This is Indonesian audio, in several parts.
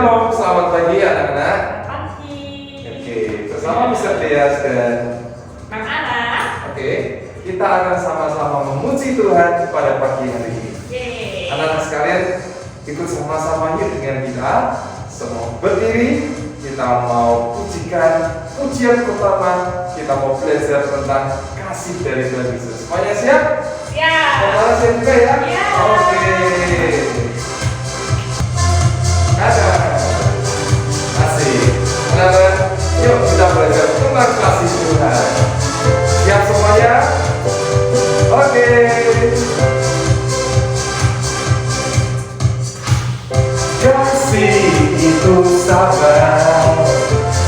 Shalom, selamat pagi anak-anak. Pagi. Oke, bersama Mr. Tias dan Bang Ana. Oke, kita akan sama-sama memuji Tuhan pada pagi hari ini. Yeay. Anak-anak sekalian, ikut sama-sama yuk dengan kita. Semua berdiri, kita mau pujikan pujian pertama. Kita mau belajar tentang kasih dari Tuhan Yesus. Semuanya siap? Siap. Saudara siap juga ya? Iya. Oke. Ada. Kasih. Anak-anak, yuk kita belajar tentang kasih Tuhan. Siap semuanya? Oke. Kasih itu sabar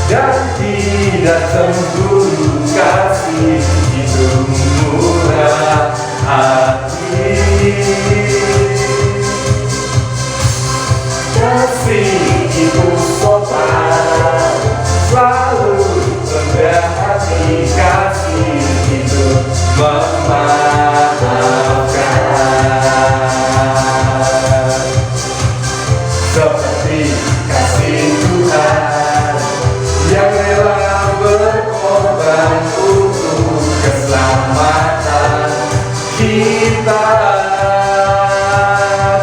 dan tidak cemburu. Kasih itu murah hati. Kasih itu sopan, selalu rendah hati. Kasih itu memaafkan. Seperti kasih Tuhan yang rela berkorban untuk keselamatan kita.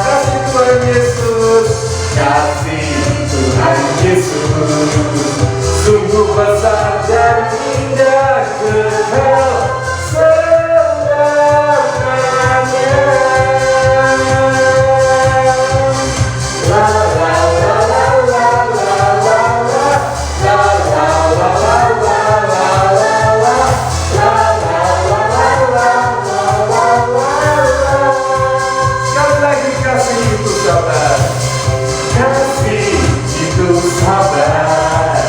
Kasih Tuhan Yesus, kasih Tuhan Yesus, sungguh besar dan indah kekal selamanya. La la la la la la la la, la la la la la la la, la la la la la la la. Sekali lagi, kasih itu sabar, kasih itu sabar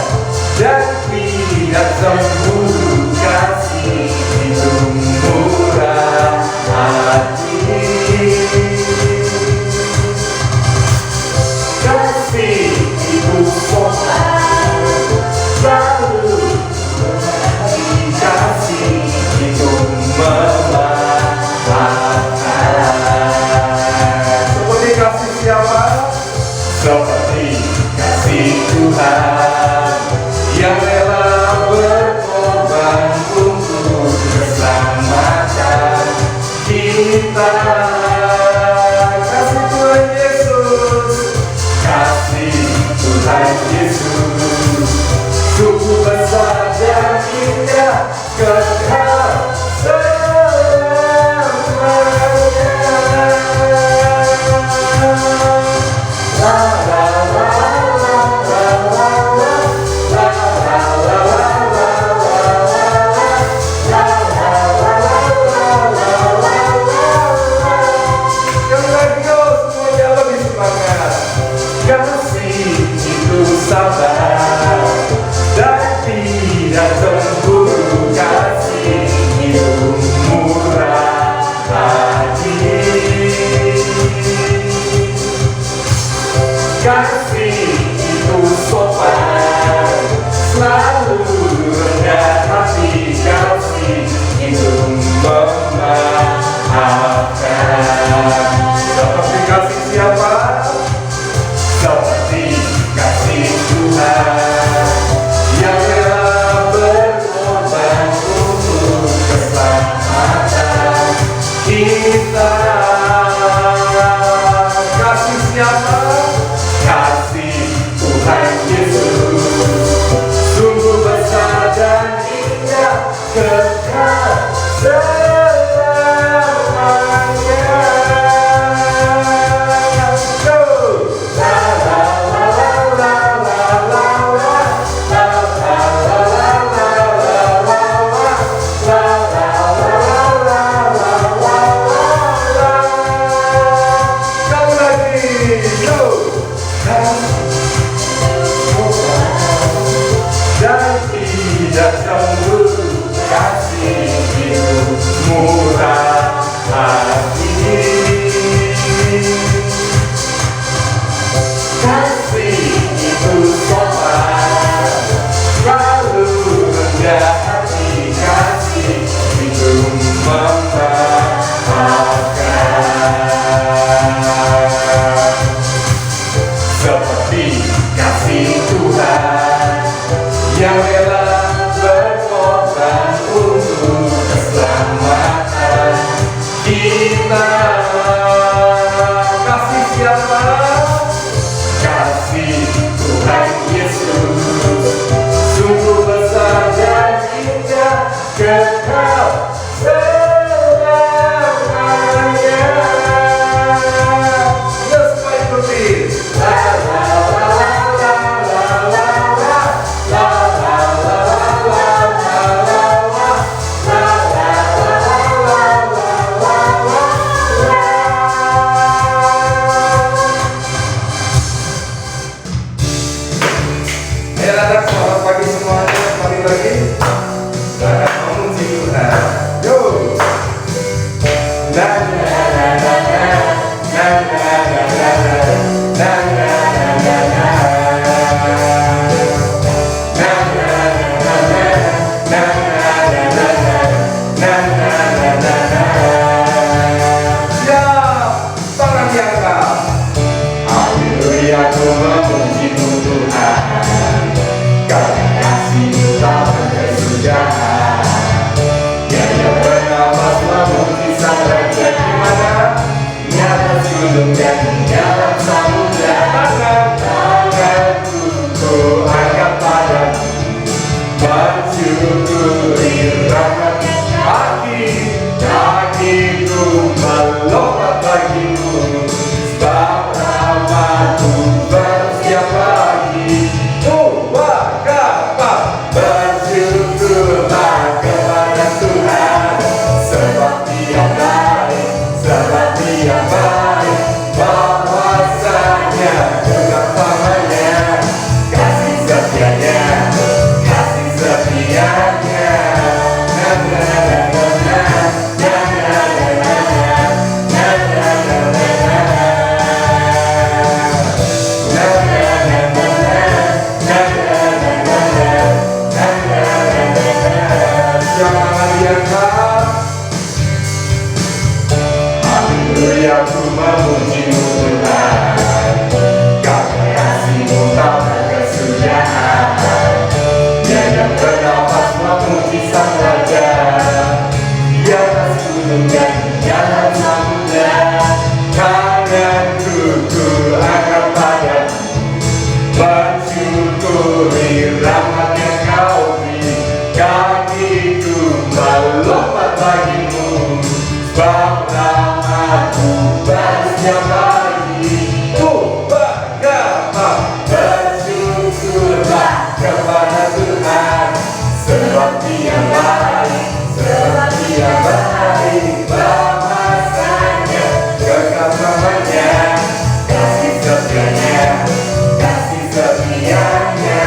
dan tidak cemburu. Kasih itu murah hati. Kasih itu sopan, selalu mengerti. Kasih itu memaafkan. Seperti kasih siapa? Seperti kasih Tuhan yang rela berkorban untuk keselamatan kita. Kasih Tuhan Yesus, kasih Tuhan Yesus, sungguh besar dan indah kekal selamanya. La la la la la la la, la la la la la la, la la la la la la. Sekali lagi yuk, semuanya lebih semangat. Kasih itu sabar dan tidak cemburu. Kasih itu murah hati. Kasih itu sopan, selalu rendah hati. Kasih itu memaafkan. Seperti kasih siapa? Seperti kasih Tuhan yang rela berkorban untuk keselamatan kita. Kasih siapa? Kasih Tuhan Yesus, sungguh besar dan indah kekal selamanya. Go! La la la la la la la la, la la la la la la la la, la la la la la la la. Sekali lagi, go! Dan tidak cemburu. Kasih itu kekal selamanya. Yuk semua ikuti. La la la la la la la la la la la la la la. Ayo anak, selamat pagi semuanya. Kembali lagi. Selamat memuji Tuhan. Yo. Na na na na na na na na na na na na na. Aku memuji-Mu Tuhan, karena kasih-Mu tak berkesudahan. Dia yang bernafas memuji Sang Raja di mana? Di atas gunung dan di dalam samudra. Tanganku ku angkat padamu, mensyukuri rahmat-Mu. Kakiku melompat bagimu, sebab rahmat-Mu baru setiap pagi. Bersyukurlah kepada Tuhan, sebab Dia baik, sebab Dia baik. Bahwasanya dengan pamannya, kasih setianya, kasih setianya. Na na na na na na na na na na na na na. Haleluya, ku memuji-Mu Tuhan, karena kasih-Mu tak berkesudahan. Dia yang bernafas memuji Sang Raja, di atas gunung dan di dalam samudra. Tanganku ku angkat padamu, mensyukuri rahmat yang Kau beri. Kakiku melompat bagimu, sebab rahmat-Mu baru setiap pagi. Bersyukurlah kepada Tuhan, sebab Dia baik, sebab Dia baik. Bahwasanya kekal selamanya, kasih setianya, kasih setianya.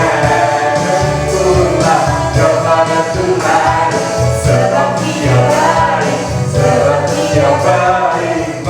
Syukurlah kepada Tuhan, sebab Dia baik, sebab Dia baik.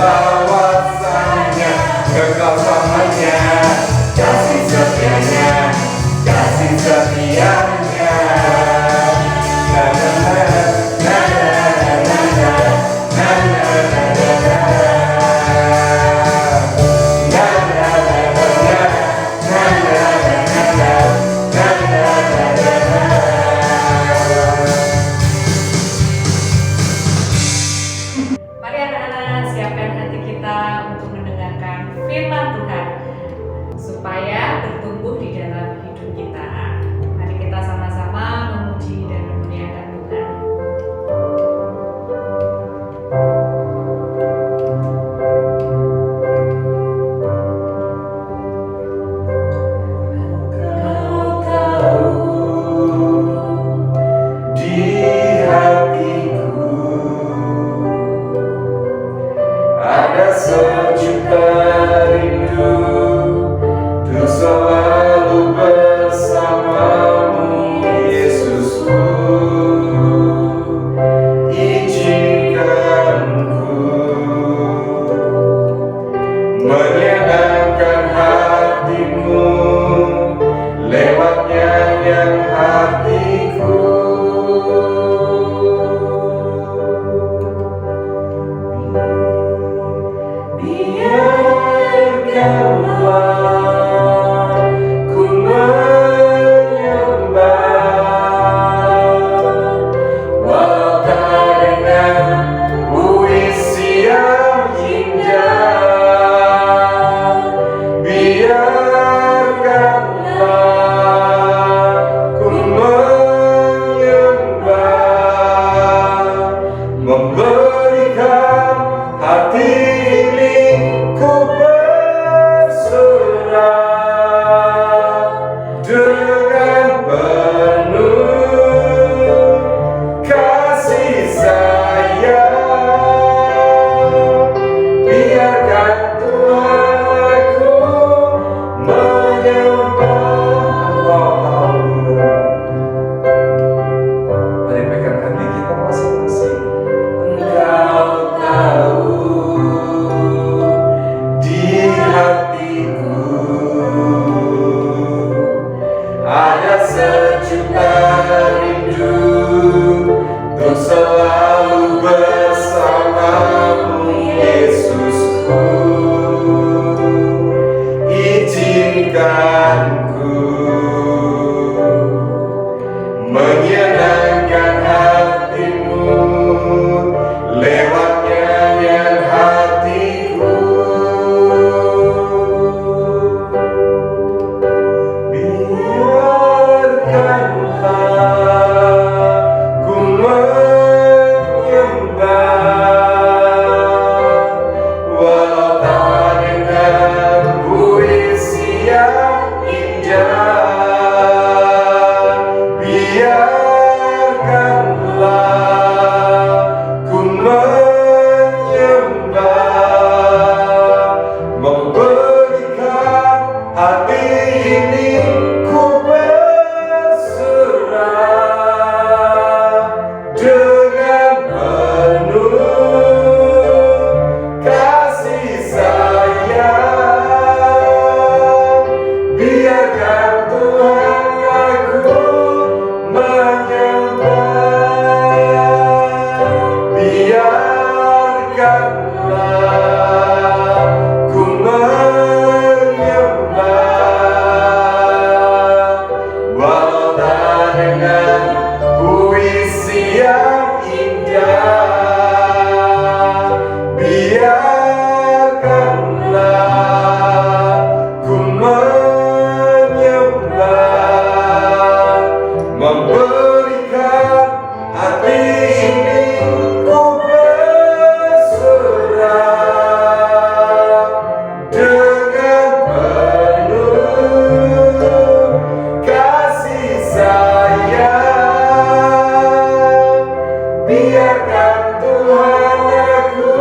biarkan Tuhan aku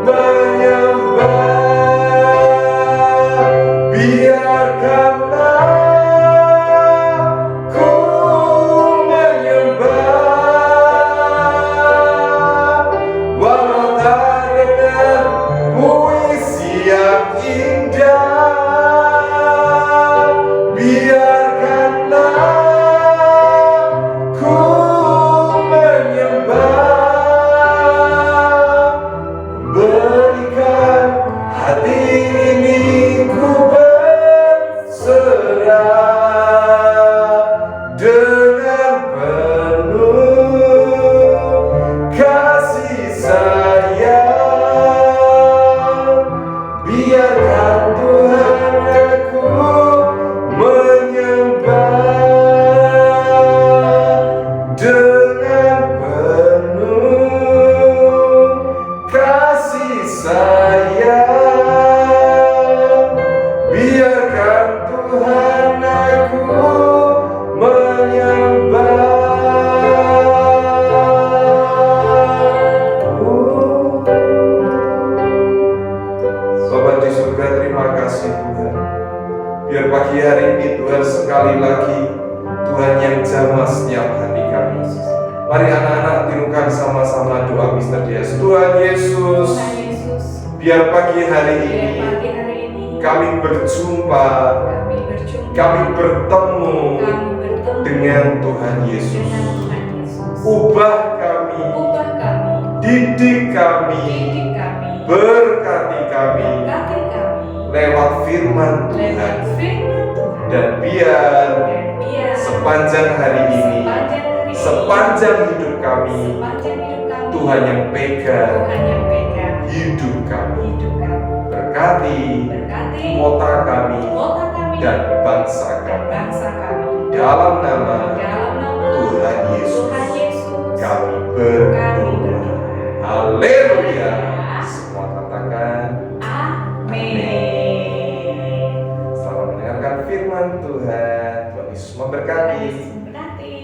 menyembah, biarkanlah ku menyembah, walau tak dengan puisi yang indah, biarkanlah ku menyembah, berikan hati ini ku berserah dengan penuh kasih sayang, biarkan Tuhan aku menyembah dengan penuh kasih sayang, biarkan Tuhan aku menyembah. Sobat di surga, terima kasih Tuhan. Biar pagi hari ini Tuhan sekali lagi Tuhan yang jamah setiap hari kami. Mari anak-anak tirukan sama-sama doa misterius. Tuhan Yesus, Tuhan Yesus, biar pagi hari biar ini pagi hari ini kami berjumpa, kami bertemu kami bertemu dengan Tuhan Yesus. dengan Tuhan Yesus. Ubah kami, Ubah kami, didik kami, didik kami, berkati kami berkati kami lewat firman lewat Tuhan. firman Tuhan. Dan biar Dan biar sepanjang hari ini, sepanjang hidup kami, sepanjang hidup kami, Tuhan yang pegang Tuhan yang pegang hidup kami. hidup kami. Berkati Berkati kota kami kota kami dan bangsa dan kami. bangsa kami. Dalam nama Dalam nama Tuhan Yesus, Tuhan Yesus, kami kami berdoa. berdoa. Haleluya. Semua katakan Amin. selamat mendengarkan firman Tuhan. Tuhan Yesus memberkati. Berkati.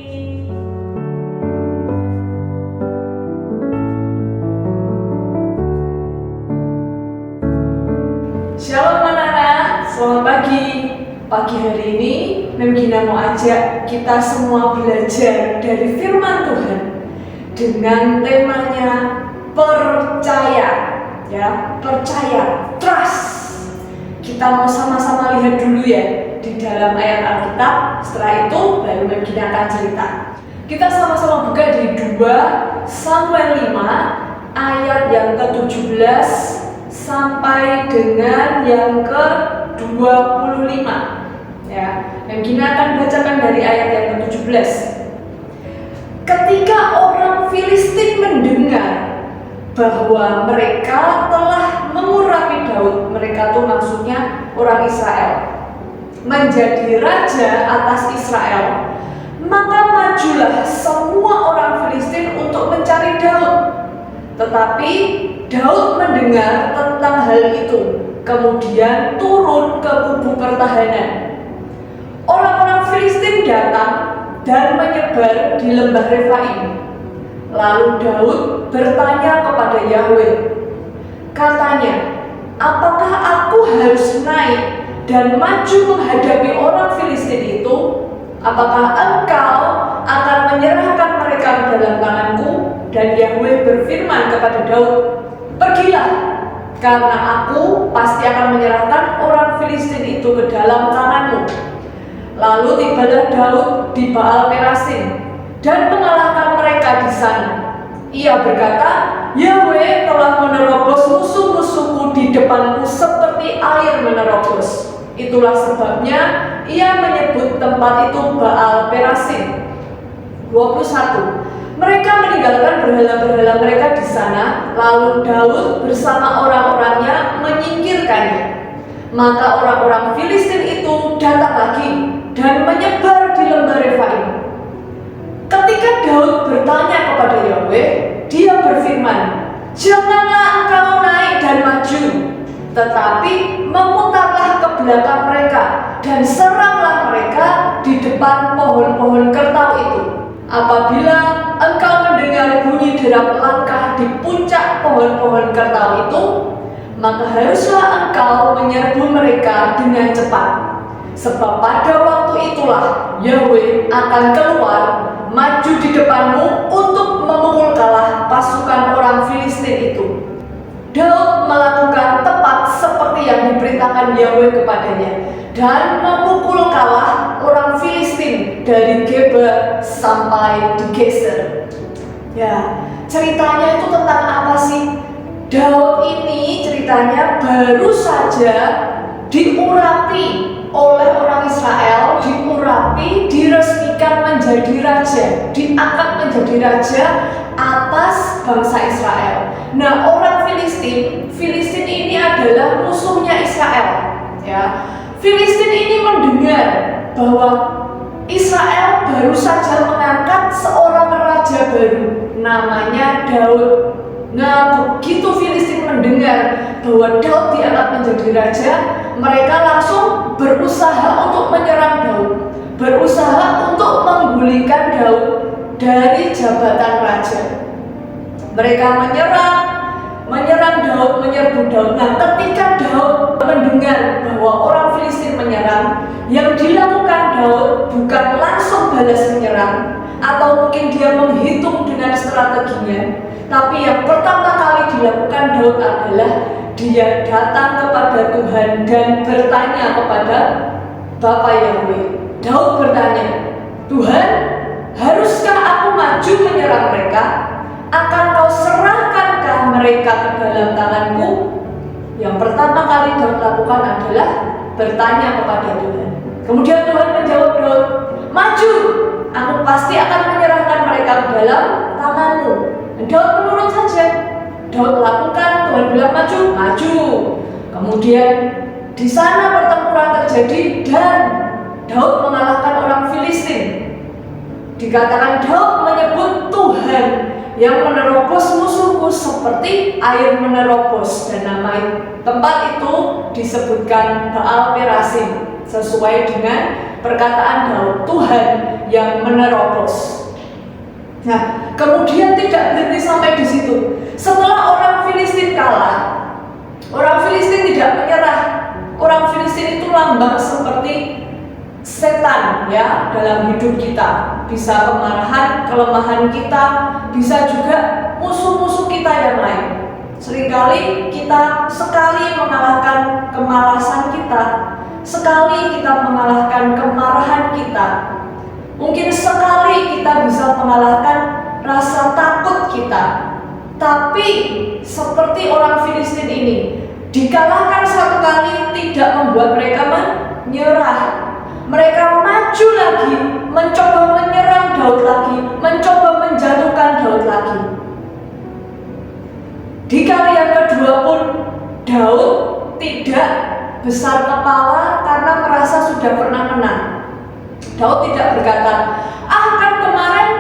Shalom anak-anak, selamat pagi. Pagi hari ini Mem Gina mau ajak kita semua belajar dari firman Tuhan dengan temanya percaya, ya, percaya, trust. Kita mau sama-sama lihat dulu ya di dalam ayat Alkitab. Setelah itu baru Mem Gina akan cerita. Kita sama-sama buka di 2 Samuel 5 ayat yang ke-17 sampai dengan yang ke-25. Ya, Mem Gina akan bacakan dari ayat yang ke-17. Ketika orang Filistin mendengar bahwa mereka telah mengurapi Daud, mereka tuh maksudnya orang Israel, menjadi raja atas Israel, maka majulah semua orang Filistin untuk mencari Daud. Tetapi Daud mendengar tentang hal itu, kemudian turun ke kubu pertahanan. Orang-orang Filistin datang dan menyebar di lembah Refaim. Lalu Daud bertanya kepada Yahweh. Katanya, apakah aku harus naik dan maju menghadapi orang Filistin itu? Apakah engkau akan menyerahkan mereka ke dalam tanganku? Dan Yahweh berfirman kepada Daud, pergilah, karena aku pasti akan menyerahkan orang Filistin itu ke dalam tanganmu. Lalu tibalah Daud di Baal Perasim dan mengalahkan mereka di sana. Ia berkata, Yahweh telah menerobos musuh-musuhku di depanku seperti air menerobos. Itulah sebabnya ia menyebut tempat itu Baal Perasim. 21. Mereka meninggalkan berhala-berhala mereka di sana, lalu Daud bersama orang-orangnya menyingkirkannya. Maka orang-orang Filistin itu datang lagi dan menyebar di lembah Refaim. Ketika Daud bertanya kepada Yahweh, dia berfirman, janganlah engkau naik dan maju, tetapi memutarlah ke belakang mereka dan seranglah mereka di depan pohon-pohon kertau itu. Apabila engkau mendengar bunyi derap langkah di puncak pohon-pohon kertau itu, maka haruslah engkau menyerbu mereka dengan cepat. Sebab pada waktu itulah Yahweh akan keluar maju di depanmu untuk memukul kalah pasukan orang Filistin itu. Daud melakukan tepat seperti yang diperintahkan Yahweh kepadanya dan memukul kalah orang Filistin dari Geba sampai di Geser. Ya, ceritanya itu tentang apa sih? Daud ini ceritanya baru saja diurapi oleh orang Israel, diresmikan menjadi raja, diangkat menjadi raja atas bangsa Israel. Nah, orang Filistin ini adalah musuhnya Israel. Ya, Filistin ini mendengar bahwa Israel baru saja mengangkat seorang raja baru, namanya Daud. Nah, begitu Filistin mendengar bahwa Daud diangkat menjadi raja, mereka langsung berusaha untuk menyerang Daud, berusaha untuk menggulingkan Daud dari jabatan raja. Mereka menyerang Daud, menyerbu Daud. Nah, ketika Daud mendengar bahwa orang Filistin menyerang, yang dilakukan Daud bukan langsung balas menyerang, atau mungkin dia menghitung dengan strateginya, tapi yang pertama kali dilakukan Daud adalah dia datang kepada Tuhan dan bertanya kepada Bapa Yahweh. Daud bertanya, Tuhan, haruskah aku maju menyerang mereka? Akan kau serahkankah mereka ke dalam tanganku? Yang pertama kali Daud lakukan adalah bertanya kepada Tuhan. Kemudian Tuhan menjawab Daud, maju, aku pasti akan menyerahkan mereka ke dalam tanganmu. Dan Daud menurut saja. Daud lakukan, Tuhan bilang maju. Kemudian di sana pertempuran terjadi dan Daud mengalahkan orang Filistin. Dikatakan Daud menyebut Tuhan yang menerobos musuhku seperti air menerobos, dan nama tempat itu disebutkan Baal Perasim sesuai dengan perkataan Daud, Tuhan yang menerobos. Nah, kemudian tidak berhenti sampai di situ. Setelah orang Filistin kalah, orang Filistin tidak menyerah. Orang Filistin itu lambang seperti setan ya dalam hidup kita. Bisa kemarahan, kelemahan kita, bisa juga musuh-musuh kita yang lain. Seringkali kita sekali mengalahkan kemalasan kita, sekali kita mengalahkan kemarahan kita. Mungkin sekali kita bisa mengalahkan rasa takut kita. Tapi seperti orang Filistin ini, dikalahkan satu kali tidak membuat mereka menyerah. Mereka maju lagi, mencoba menyerang Daud lagi, mencoba menjatuhkan Daud lagi. Di kali yang kedua pun Daud tidak besar kepala karena merasa sudah pernah menang. Daud tidak berkata, kan kemarin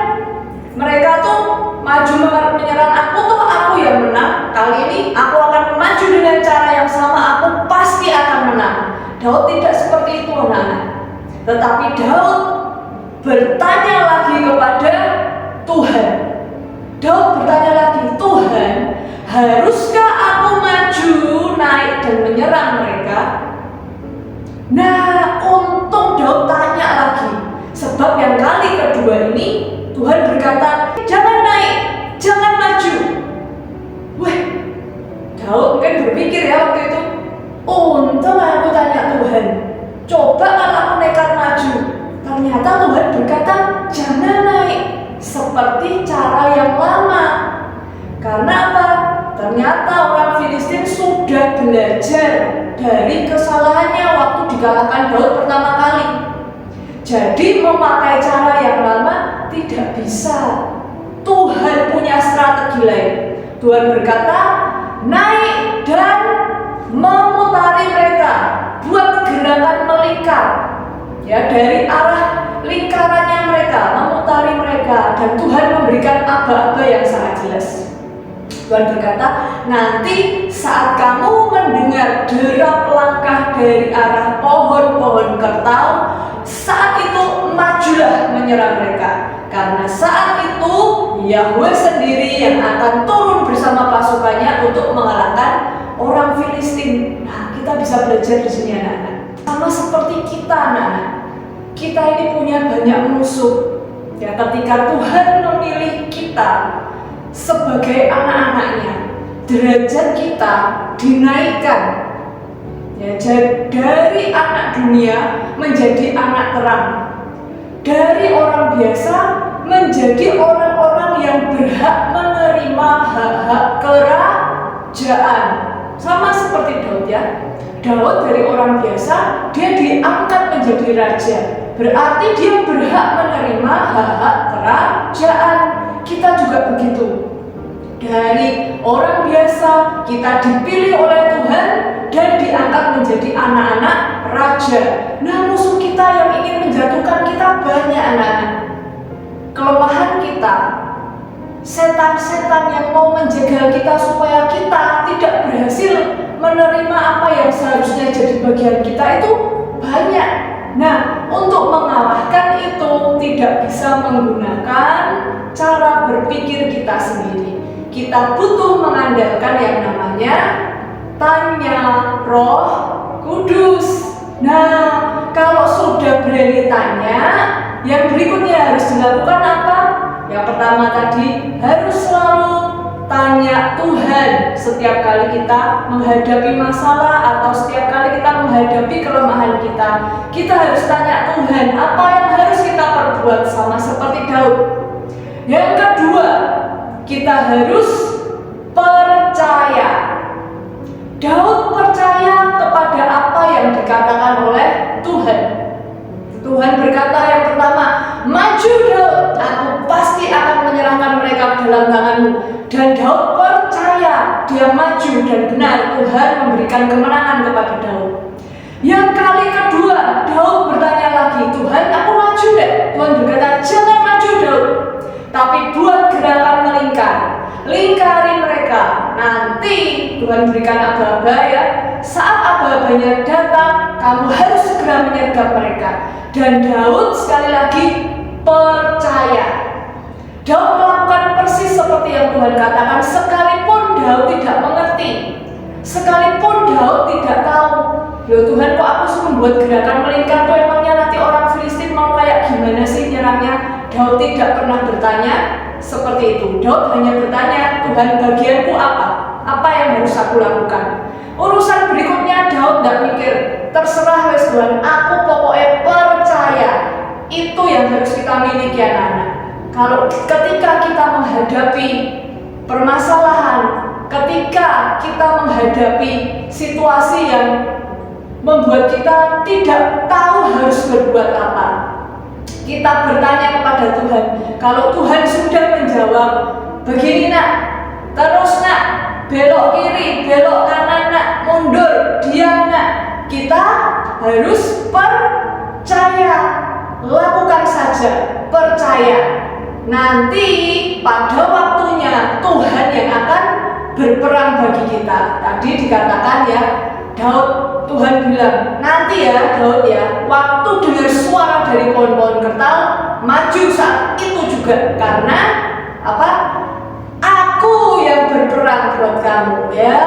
mereka tuh maju menyerang aku, toh aku yang menang. Kali ini aku akan maju dengan cara yang sama, aku pasti akan menang. Daud tidak seperti itu, anak-anak. Tetapi Daud bertanya lagi kepada Tuhan. Daud bertanya lagi, Tuhan, haruskah aku maju naik dan menyerang mereka? Nah, untung Daud tanya lagi. Sebab yang kali kedua ini Tuhan berkata, jangan naik, jangan maju. Daud mungkin berpikir ya waktu itu, untung aku tanya Tuhan, coba kalau aku nekat maju. Ternyata Tuhan berkata, jangan naik seperti cara yang lama. Karena apa? Ternyata orang Filistin sudah belajar dari kesalahannya waktu dikalahkan Daud pertama kali. Jadi memakai cara yang lama tidak bisa. Tuhan punya strategi lain. Tuhan berkata, naik dan memutari mereka, buat gerakan melingkar. Ya, dari arah lingkarannya mereka, memutari mereka, dan Tuhan memberikan aba-aba yang sangat jelas. Tuhan berkata, nanti saat kamu mendengar derap langkah dari arah pohon-pohon kertau, saat itu majulah menyerang mereka. Karena saat itu Yahweh sendiri yang akan turun bersama pasukannya untuk mengalahkan orang Filistin. Nah, kita bisa belajar di sini anak-anak. Sama seperti kita anak-anak. Kita ini punya banyak musuh. Ya, ketika Tuhan memilih kita sebagai anak-anaknya, derajat kita dinaikkan. Ya, dari anak dunia menjadi anak terang. Dari orang biasa menjadi orang-orang yang berhak menerima hak-hak kerajaan. Sama seperti Daud ya. Daud dari orang biasa, dia diangkat menjadi raja. Berarti dia berhak menerima hak-hak kerajaan. Kita juga begitu. Dari orang biasa, kita dipilih oleh Tuhan dan diangkat menjadi anak-anak raja. Nah, musuh kita yang ingin menjatuhkan kita banyak anak-anak. Kelemahan kita, setan-setan yang mau menjegal kita supaya kita tidak berhasil menerima apa yang seharusnya jadi bagian kita itu banyak. Nah, untuk mengalahkan itu tidak bisa menggunakan cara berpikir kita sendiri. Kita butuh mengandalkan yang namanya tanya Roh Kudus. Nah, kalau sudah berani tanya, yang berikutnya harus dilakukan apa? Yang pertama tadi, harus selalu tanya Tuhan setiap kali kita menghadapi masalah atau setiap kali kita menghadapi kelemahan kita. Kita harus tanya Tuhan, apa yang harus kita perbuat, sama seperti Daud. Yang kedua, kita harus percaya. Daud percaya kepada apa yang dikatakan oleh Tuhan. Tuhan berkata yang pertama, maju Daud, aku pasti akan menyerahkan mereka ke dalam tanganmu. Dan Daud percaya, dia maju dan benar Tuhan memberikan kemenangan kepada Daud. Yang kali kedua, Daud bertanya lagi, Tuhan aku maju deh. Tuhan berkata, jangan maju Daud, tapi buat gerakan melingkar. Lingkari mereka. Nanti Tuhan berikan aba-aba ya. Saat aba-abanya datang, kamu harus segera menyergap mereka. Dan Daud sekali lagi percaya. Daud melakukan persis seperti yang Tuhan katakan, sekalipun Daud tidak mengerti, sekalipun Daud tidak tahu. Loh Tuhan, kok aku suruh buat gerakan melingkar tuh, emangnya nanti orang Filistin mau kayak gimana sih nyerangnya? Daud tidak pernah bertanya seperti itu. Daud hanya bertanya, Tuhan bagianku apa? Apa yang harus aku lakukan? Urusan berikutnya Daud tidak mikir, terserah wes Tuhan, aku pokoknya percaya. Itu yang harus kita miliki anak-anak. Kalau ketika kita menghadapi permasalahan, ketika kita menghadapi situasi yang membuat kita tidak tahu harus berbuat apa, kita bertanya kepada Tuhan. Kalau Tuhan sudah menjawab, begini nak, terus nak, belok kiri, belok kanan nak, mundur, diam nak, kita harus percaya, lakukan saja, percaya. Nanti pada waktunya Tuhan yang akan berperang bagi kita. Tadi dikatakan ya, Daud, Tuhan bilang, nanti ya Daud ya, waktu dengar suara dari pohon-pohon kertal, maju saat itu juga. Karena apa? Aku yang berperang buat kamu ya.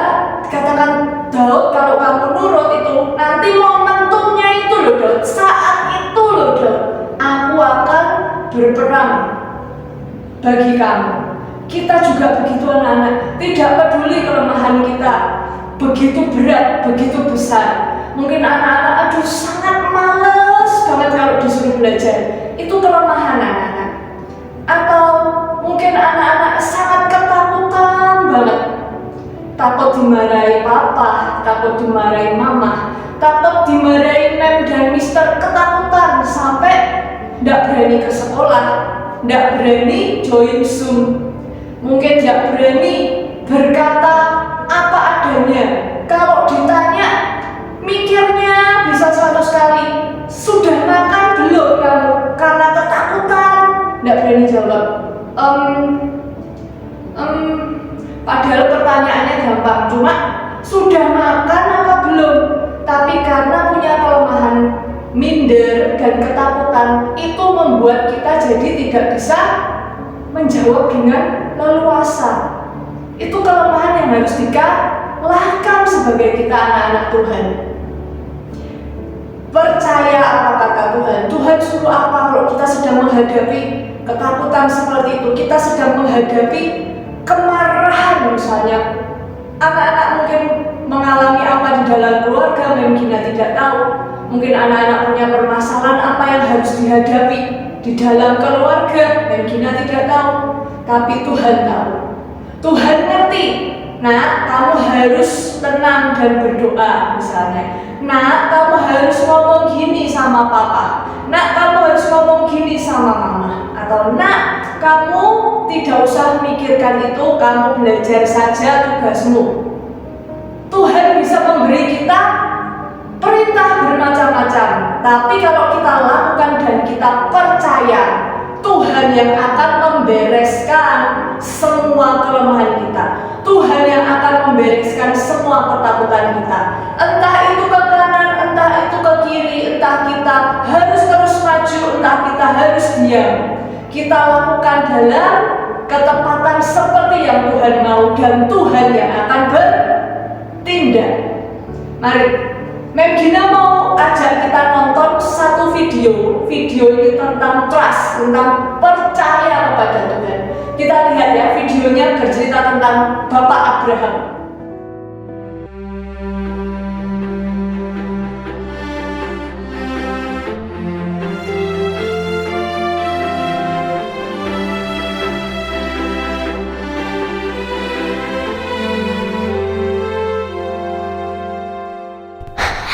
Katakan Daud, kalau kamu nurut itu, nanti momentumnya itu loh Daud, saat itu loh Daud, aku akan berperang bagi kamu. Kita juga begitu anak-anak, tidak peduli kelemahan kita begitu berat, begitu besar. Mungkin anak-anak, aduh sangat males banget kalau disuruh belajar. Itu kelemahan anak-anak. Atau mungkin anak-anak sangat ketakutan banget. Takut dimarahi papa, takut dimarahi mama, takut dimarahi mem dan mister, ketakutan sampai tidak berani ke sekolah, tidak berani join Zoom, mungkin tidak berani berkata apa adanya. Kalau ditanya, mikirnya bisa 100 kali, sudah makan belum kamu? Karena ketakutan, tidak berani jawab. Padahal pertanyaannya gampang, cuma sudah makan apa belum? Tapi karena punya kelemahan minder dan ketakutan, itu membuat kita jadi tidak bisa menjawab dengan leluasa. Itu kelemahan yang harus dikalahkan sebagai kita anak-anak Tuhan. Percaya apa kata Tuhan. Tuhan suruh apa kalau kita sedang menghadapi ketakutan seperti itu. Kita sedang menghadapi kemarahan misalnya. Anak-anak mungkin mengalami apa di dalam keluarga, mungkin tidak tahu. Mungkin anak-anak punya permasalahan apa yang harus dihadapi di dalam keluarga, mungkin tidak tahu. Tapi Tuhan tahu. Tuhan ngerti. Nah, kamu harus tenang dan berdoa misalnya. Nah, kamu harus ngomong gini sama papa. Nah, kamu harus ngomong gini sama mama. Atau nak, kamu tidak usah mikirkan itu, kamu belajar saja tugasmu. Tuhan bisa memberi kita perintah bermacam-macam. Tapi kalau kita lakukan dan kita percaya, Tuhan yang akan membereskan semua kelemahan kita. Tuhan yang akan membereskan semua ketakutan kita. Entah itu ke kanan, entah itu ke kiri, entah kita harus terus maju, entah kita harus diam. Kita lakukan dalam ketepatan seperti yang Tuhan mau, dan Tuhan yang akan bertindak. Mari, Mem Gina mau ajak kita nonton satu video. Video ini tentang trust, tentang percaya kepada Tuhan. Kita lihat ya, videonya bercerita tentang Bapak Abraham.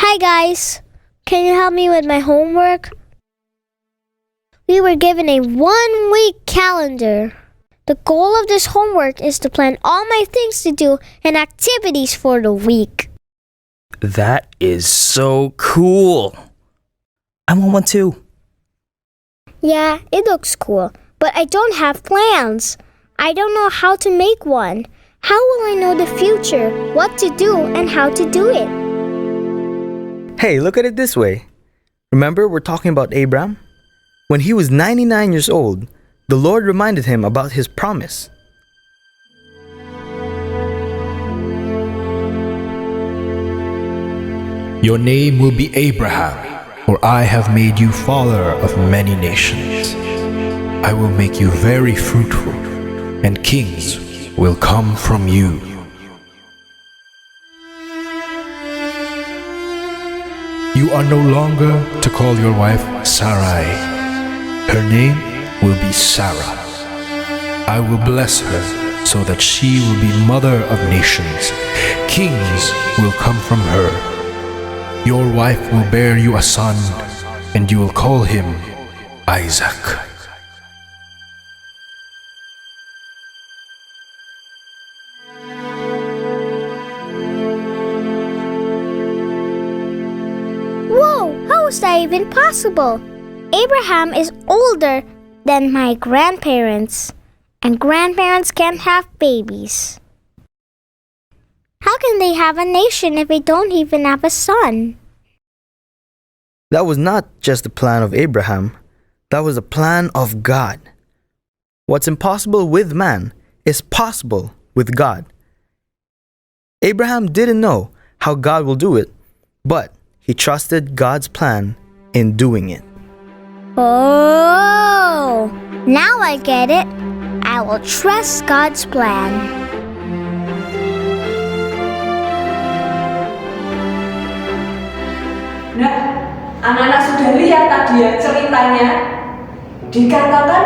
Hi guys, can you help me with my homework? We were given a 1-week calendar. The goal of this homework is to plan all my things to do and activities for the week. That is so cool. I want one too. Yeah, it looks cool, but I don't have plans. I don't know how to make one. How will I know the future, what to do, and how to do it? Hey, look at it this way. Remember we're talking about Abraham? When he was 99 years old, the Lord reminded him about his promise. Your name will be Abraham, for I have made you father of many nations. I will make you very fruitful, and kings will come from you. You are no longer to call your wife Sarai. Her name will be Sarah. I will bless her so that she will be mother of nations. Kings will come from her. Your wife will bear you a son, and you will call him Isaac. Whoa, how is that even possible? Abraham is older than my grandparents, and grandparents can't have babies. How can they have a nation if they don't even have a son? That was not just the plan of Abraham, that was the plan of God. What's impossible with man is possible with God. Abraham didn't know how God will do it, but he trusted God's plan in doing it. Oh, now I get it. I will trust God's plan. Nah, anak-anak sudah lihat tadi ya ceritanya. Dikatakan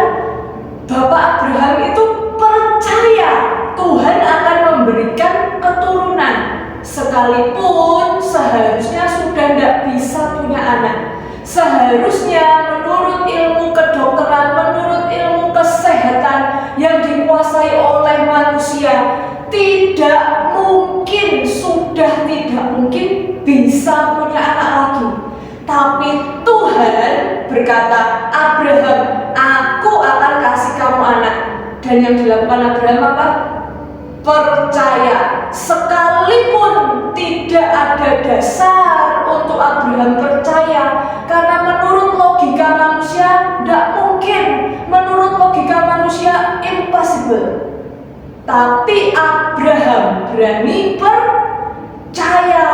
Bapak Abraham itu percaya Tuhan akan memberikan keturunan. Sekalipun seharusnya sudah tidak bisa punya anak. Seharusnya menurut ilmu kedokteran, menurut ilmu kesehatan yang dikuasai oleh manusia, tidak mungkin, sudah tidak mungkin bisa punya anak lagi. Tapi Tuhan berkata, Abraham, aku akan kasih kamu anak. Dan yang dilakukan Abraham apa? Percaya. Sekalipun tidak ada dasar untuk Abraham percaya, karena menurut logika manusia tidak mungkin, menurut logika manusia Tapi Abraham berani percaya.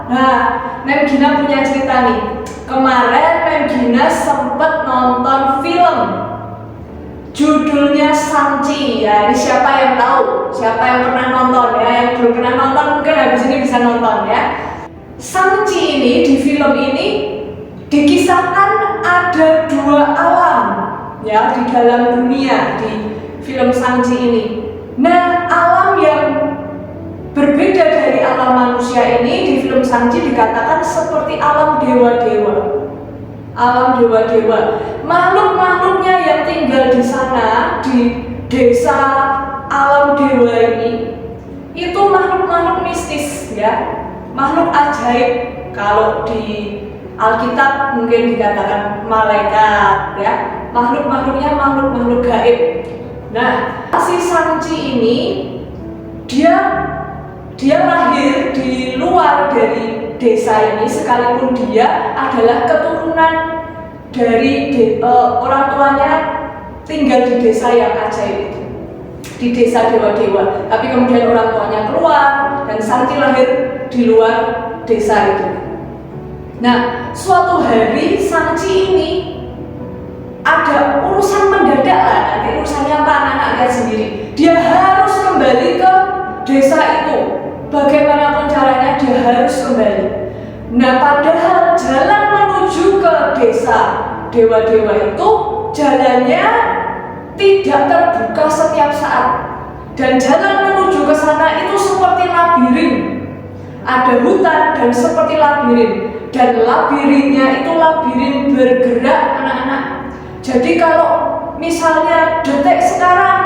Nah, Mem Gina punya cerita nih. Kemarin Mem Gina sempat nonton film, judulnya Shang-Chi. Ya, ini siapa yang tahu? Siapa yang pernah nonton ya? Yang belum pernah nonton mungkin habis ini bisa nonton ya. Shang-Chi ini, di film ini dikisahkan ada 2 alam ya di dalam dunia di film Shang-Chi ini. Nah, alam yang berbeda dari alam manusia ini di film Shang-Chi dikatakan seperti alam dewa-dewa. Alam dewa-dewa, makhluk-makhluknya yang tinggal di sana, di desa alam dewa ini, itu makhluk-makhluk mistis ya, makhluk ajaib. Kalau di Alkitab mungkin dikatakan malaikat ya, makhluk-makhluknya makhluk-makhluk gaib. Nah, si Shang-Chi ini dia lahir di luar dari desa ini, sekalipun dia adalah keturunan dari orang tuanya tinggal di desa yang ajaib itu, di desa dewa-dewa. Tapi kemudian orang tuanya keluar dan Shang-Chi lahir di luar desa itu. Nah, suatu hari Shang-Chi ini ada urusan mendadak lah, nanti urusannya apa anak-anak lihat sendiri. Dia harus kembali ke desa itu. Bagaimanapun caranya dia harus kembali. Nah, padahal jalan menuju ke desa dewa-dewa itu jalannya tidak terbuka setiap saat. Dan jalan menuju ke sana itu seperti labirin. Ada hutan dan seperti labirin. Dan labirinnya itu labirin bergerak anak-anak. Jadi kalau misalnya detik sekarang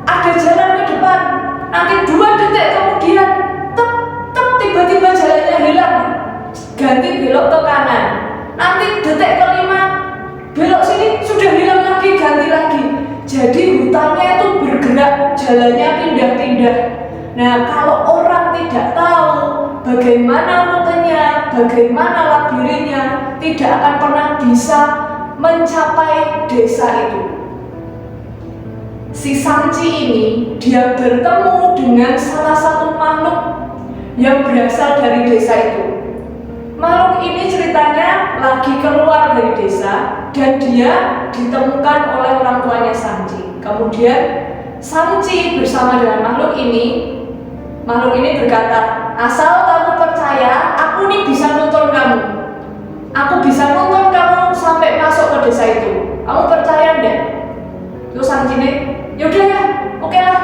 ada jalan ke depan, nanti 2 detik kemudian tiba-tiba jalannya hilang, ganti belok ke kanan, nanti detik kelima belok sini sudah hilang lagi, ganti lagi. Jadi hutannya itu bergerak, jalannya pindah-pindah. Nah, kalau orang tidak tahu bagaimana rutenya, bagaimana labirinnya, tidak akan pernah bisa mencapai desa itu. Si Shang-Chi ini dia bertemu dengan salah satu makhluk yang berasal dari desa itu. Makhluk ini ceritanya lagi keluar dari desa dan dia ditemukan oleh orang tuanya Shang-Chi. Kemudian Shang-Chi bersama dengan makhluk ini berkata, asal kamu percaya, aku nih bisa nuntun kamu. Aku bisa nuntun kamu sampai masuk ke desa itu. Kamu percaya enggak? Terus Shang-Chi nih, yaudah ya, oke lah.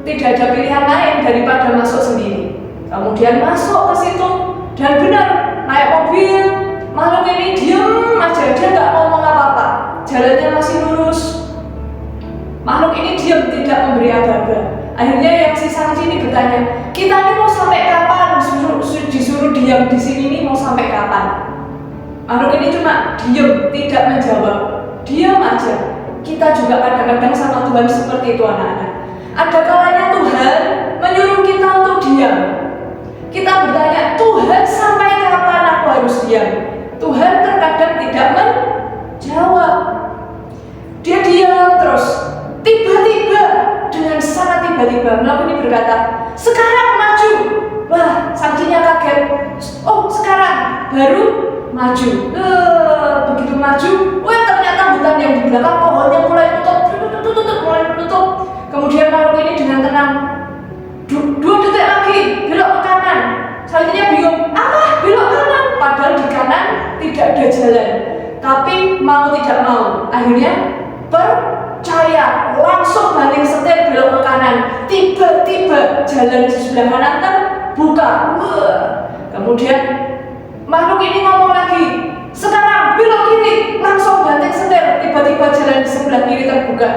Tidak ada pilihan lain daripada masuk sendiri. Kemudian masuk ke situ dan benar naik mobil, makhluk ini diem aja, dia nggak ngomong apa-apa, jalannya masih lurus. Makhluk ini diem, tidak memberi aba-aba. Akhirnya yang si Shang-Chi ini bertanya, kita ini mau sampai kapan? Disuruh diam di sini nih, mau sampai kapan? Makhluk ini cuma diem, tidak menjawab, diam aja. Kita juga kadang-kadang sama Tuhan seperti itu anak-anak. Ada kalanya Tuhan menyuruh kita untuk diam. Kita bertanya, Tuhan sampai kapan aku harus diam? Tuhan terkadang tidak menjawab. Dia diam terus. Tiba-tiba, dengan sangat tiba-tiba, makhluk ini berkata, sekarang maju. Wah, Shang-Chi-nya kaget. Oh, sekarang baru maju. Begitu maju, wah ternyata hutan yang di belakang pohonnya mulai tutup. Kemudian makhluk ini dengan tenang, 2 detik lagi belok ke kanan. Selanjutnya bingung, apa belok kanan? Padahal di kanan tidak ada jalan. Tapi mau tidak mau, akhirnya percaya, langsung banting setir belok ke kanan. Tiba-tiba jalan di sebelah kanan terbuka. Kemudian makhluk ini ngomong lagi, sekarang belok kiri, langsung banting setir. Tiba-tiba jalan di sebelah kiri terbuka.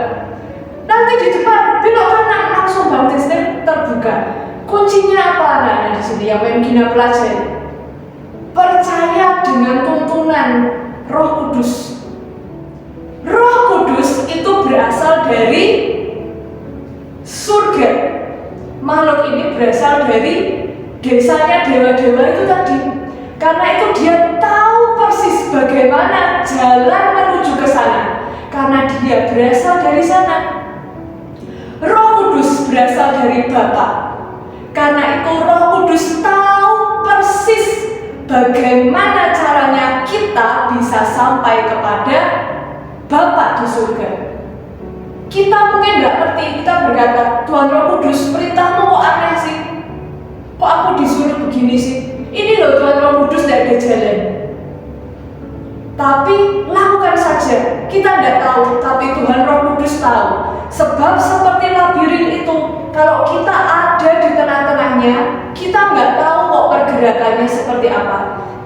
Nanti di depan belok kanan, langsung banting setir terbuka. Kuncinya apa anak-anak di sini yang pengen Gina pelajari? Percaya dengan tuntunan Roh Kudus. Roh Kudus itu berasal dari surga. Makhluk ini berasal dari desanya dewa-dewa itu tadi. Karena itu dia tahu persis bagaimana jalan menuju ke sana. Karena dia berasal dari sana. Roh Kudus berasal dari Bapa. Karena itu Roh Kudus tahu persis bagaimana caranya kita bisa sampai kepada Bapa di surga. Kita mungkin nggak ngerti, kita berkata, Tuhan Roh Kudus, perintahmu kok aneh sih? Kok aku disuruh begini sih? Ini loh Tuhan Roh Kudus, tidak ada jalan. Tapi lakukan saja. Kita tidak tahu, tapi Tuhan Roh Kudus tahu. Sebab seperti labirin itu, kalau kita ada di tengah-tengahnya, kita nggak tahu kok pergerakannya seperti apa.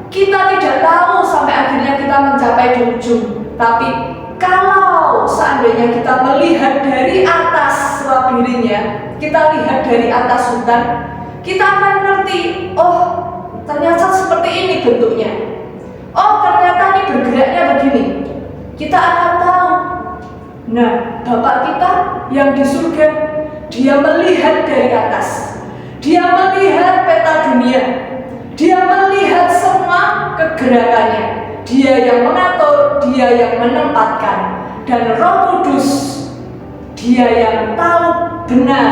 Kita tidak tahu sampai akhirnya kita mencapai di ujung. Tapi kalau seandainya kita melihat dari atas labirinnya, kita lihat dari atas hutan, kita akan ngerti, oh ternyata seperti ini bentuknya. Oh ternyata ini bergeraknya begini. Kita akan tahu. Nah, Bapak kita yang di surga, Dia melihat dari atas. Dia melihat peta dunia. Dia melihat semua kegerakannya. Dia yang mengatur, Dia yang menempatkan. Dan Roh Kudus, Dia yang tahu benar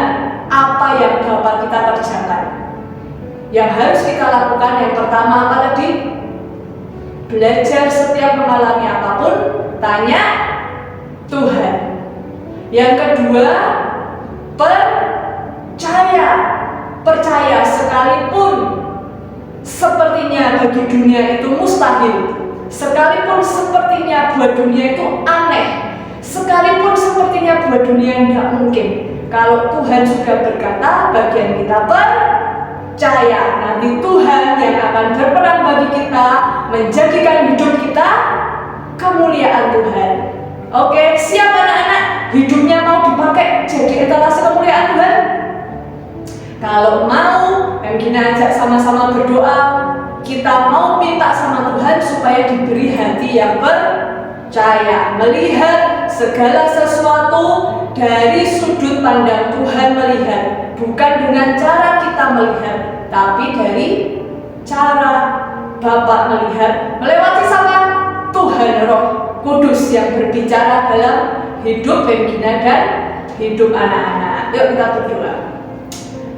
apa yang dapat kita kerjakan. Yang harus kita lakukan yang pertama apa tadi? Belajar setiap mengalami apapun, tanya Tuhan. Yang kedua, percaya sekalipun sepertinya bagi dunia itu mustahil, sekalipun sepertinya buat dunia itu aneh, sekalipun sepertinya buat dunia tidak mungkin, kalau Tuhan sudah berkata, bagian kita percaya, nanti Tuhan yang akan berperan bagi kita, menjadikan hidup kita kemuliaan Tuhan. Oke, siap anak-anak? Hidupnya mau dipakai jadi etalase kemuliaan Tuhan? Kalau mau, kita ajak sama-sama berdoa. Kita mau minta sama Tuhan supaya diberi hati yang percaya, melihat segala sesuatu dari sudut pandang Tuhan melihat, bukan dengan cara kita melihat, tapi dari cara Bapa melihat melewati sama Tuhan Roh Kudus yang berbicara dalam hidup Bengkina dan hidup anak-anak. Yuk kita berdoa.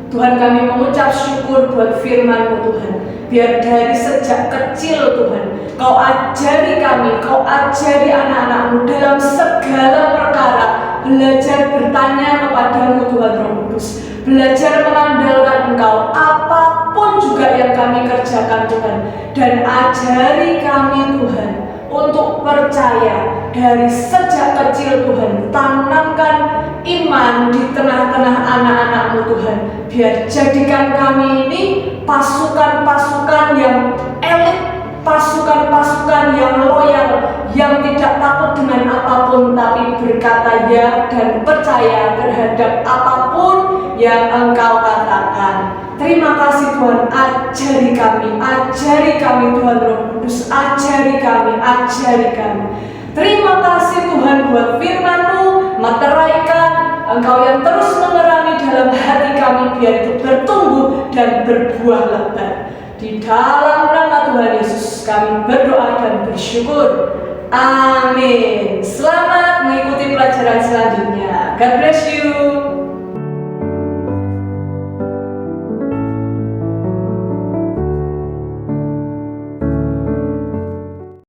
Tuhan, kami mengucap syukur buat firman-Mu Tuhan. Biar dari sejak kecil Tuhan, Kau ajari kami, Kau ajari anak-anak-Mu dalam segala perkara. Belajar bertanya kepadamu Tuhan Roh Kudus. Belajar mengandalkan Engkau apapun juga yang kami kerjakan Tuhan. Dan ajari kami Tuhan untuk percaya dari sejak kecil Tuhan. Tanamkan iman di tengah-tengah anak-anak-Mu Tuhan. Biar jadikan kami ini pasukan-pasukan yang elit, pasukan-pasukan yang loyal, yang tidak takut dengan apapun, tapi berkata ya dan percaya terhadap apapun yang Engkau katakan. Terima kasih Tuhan, ajari kami Tuhan Roh Kudus, ajari kami. Terima kasih Tuhan buat firman-Mu, meteraikan Engkau yang terus menerangi dalam hati kami, biar itu bertumbuh dan berbuah lebat. Di dalam nama Tuhan Yesus kami berdoa dan bersyukur. Amin. Selamat mengikuti pelajaran selanjutnya. God bless you.